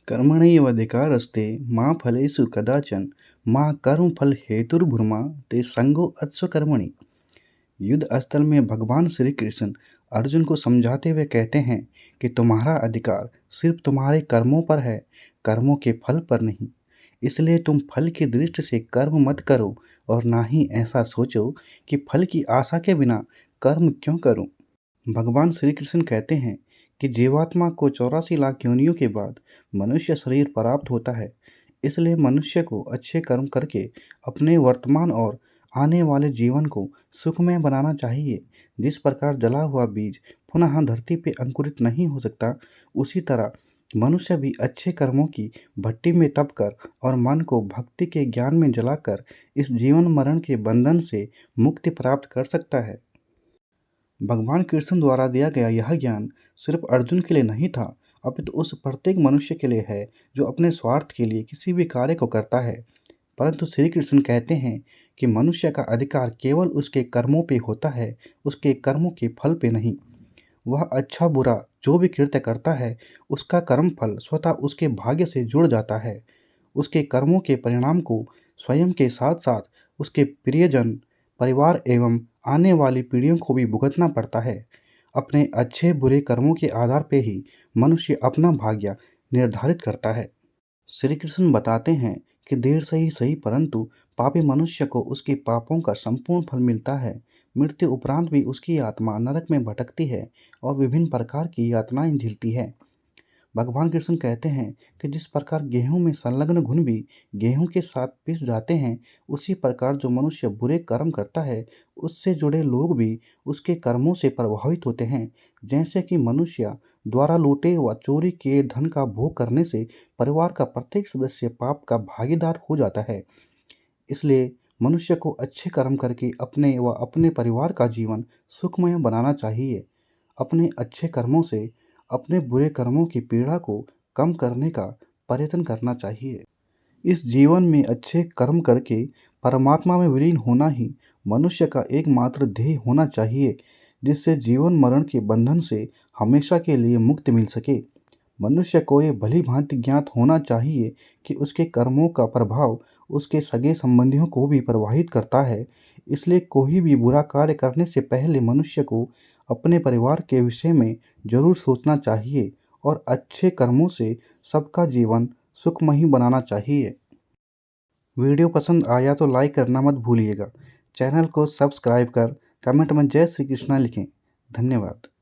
कर्मणैवाधिकारस्ते मा फलेषु कदाचन मा कर्मफल हेतुर्भुर्मा ते संगो कर्मणि। युद्ध स्थल में भगवान श्री कृष्ण अर्जुन को समझाते हुए कहते हैं कि तुम्हारा अधिकार सिर्फ तुम्हारे कर्मों पर है, कर्मों के फल पर नहीं। इसलिए तुम फल की दृष्टि से कर्म मत करो और ना ही ऐसा सोचो कि फल की आशा के बिना कर्म क्यों करूं। भगवान श्री कृष्ण कहते हैं कि जीवात्मा को 84 लाख योनियों के बाद मनुष्य शरीर प्राप्त होता है। इसलिए मनुष्य को अच्छे कर्म करके अपने वर्तमान और आने वाले जीवन को सुखमय बनाना चाहिए। जिस प्रकार जला हुआ बीज पुनः धरती पे अंकुरित नहीं हो सकता, उसी तरह मनुष्य भी अच्छे कर्मों की भट्टी में तप कर और मन को भक्ति के ज्ञान में जलाकर इस जीवन मरण के बंधन से मुक्ति प्राप्त कर सकता है। भगवान कृष्ण द्वारा दिया गया यह ज्ञान सिर्फ अर्जुन के लिए नहीं था, अपितु उस प्रत्येक मनुष्य के लिए है जो अपने स्वार्थ के लिए किसी भी कार्य को करता है। परंतु श्री कृष्ण कहते हैं कि मनुष्य का अधिकार केवल उसके कर्मों पे होता है, उसके कर्मों के फल पे नहीं। वह अच्छा बुरा जो भी कृत्य करता है, उसका कर्म फल स्वतः उसके भाग्य से जुड़ जाता है। उसके कर्मों के परिणाम को स्वयं के साथ साथ उसके प्रियजन, परिवार एवं आने वाली पीढ़ियों को भी भुगतना पड़ता है। अपने अच्छे बुरे कर्मों के आधार पे ही मनुष्य अपना भाग्य निर्धारित करता है। श्री कृष्ण बताते हैं कि देर से ही सही, परंतु पापी मनुष्य को उसके पापों का संपूर्ण फल मिलता है। मृत्यु उपरांत भी उसकी आत्मा नरक में भटकती है और विभिन्न प्रकार की यातनाएं झेलती है। भगवान कृष्ण कहते हैं कि जिस प्रकार गेहूं में संलग्न घुन भी गेहूं के साथ पिस जाते हैं, उसी प्रकार जो मनुष्य बुरे कर्म करता है, उससे जुड़े लोग भी उसके कर्मों से प्रभावित होते हैं। जैसे कि मनुष्य द्वारा लूटे व चोरी किए धन का भोग करने से परिवार का प्रत्येक सदस्य पाप का भागीदार हो जाता है। इसलिए मनुष्य को अच्छे कर्म करके अपने व अपने परिवार का जीवन सुखमय बनाना चाहिए। अपने अच्छे कर्मों से अपने बुरे कर्मों की पीड़ा को कम करने का प्रयत्न करना चाहिए। इस जीवन में अच्छे कर्म करके परमात्मा में विलीन होना ही मनुष्य का एकमात्र ध्येय होना चाहिए, जिससे जीवन मरण के बंधन से हमेशा के लिए मुक्ति मिल सके। मनुष्य को ये भली भांति ज्ञात होना चाहिए कि उसके कर्मों का प्रभाव उसके सगे संबंधियों को भी प्रभावित करता है। इसलिए कोई भी बुरा कार्य करने से पहले मनुष्य को अपने परिवार के विषय में जरूर सोचना चाहिए और अच्छे कर्मों से सबका जीवन सुखमय बनाना चाहिए। वीडियो पसंद आया तो लाइक करना मत भूलिएगा। चैनल को सब्सक्राइब कर कमेंट में जय श्री कृष्णा लिखें। धन्यवाद।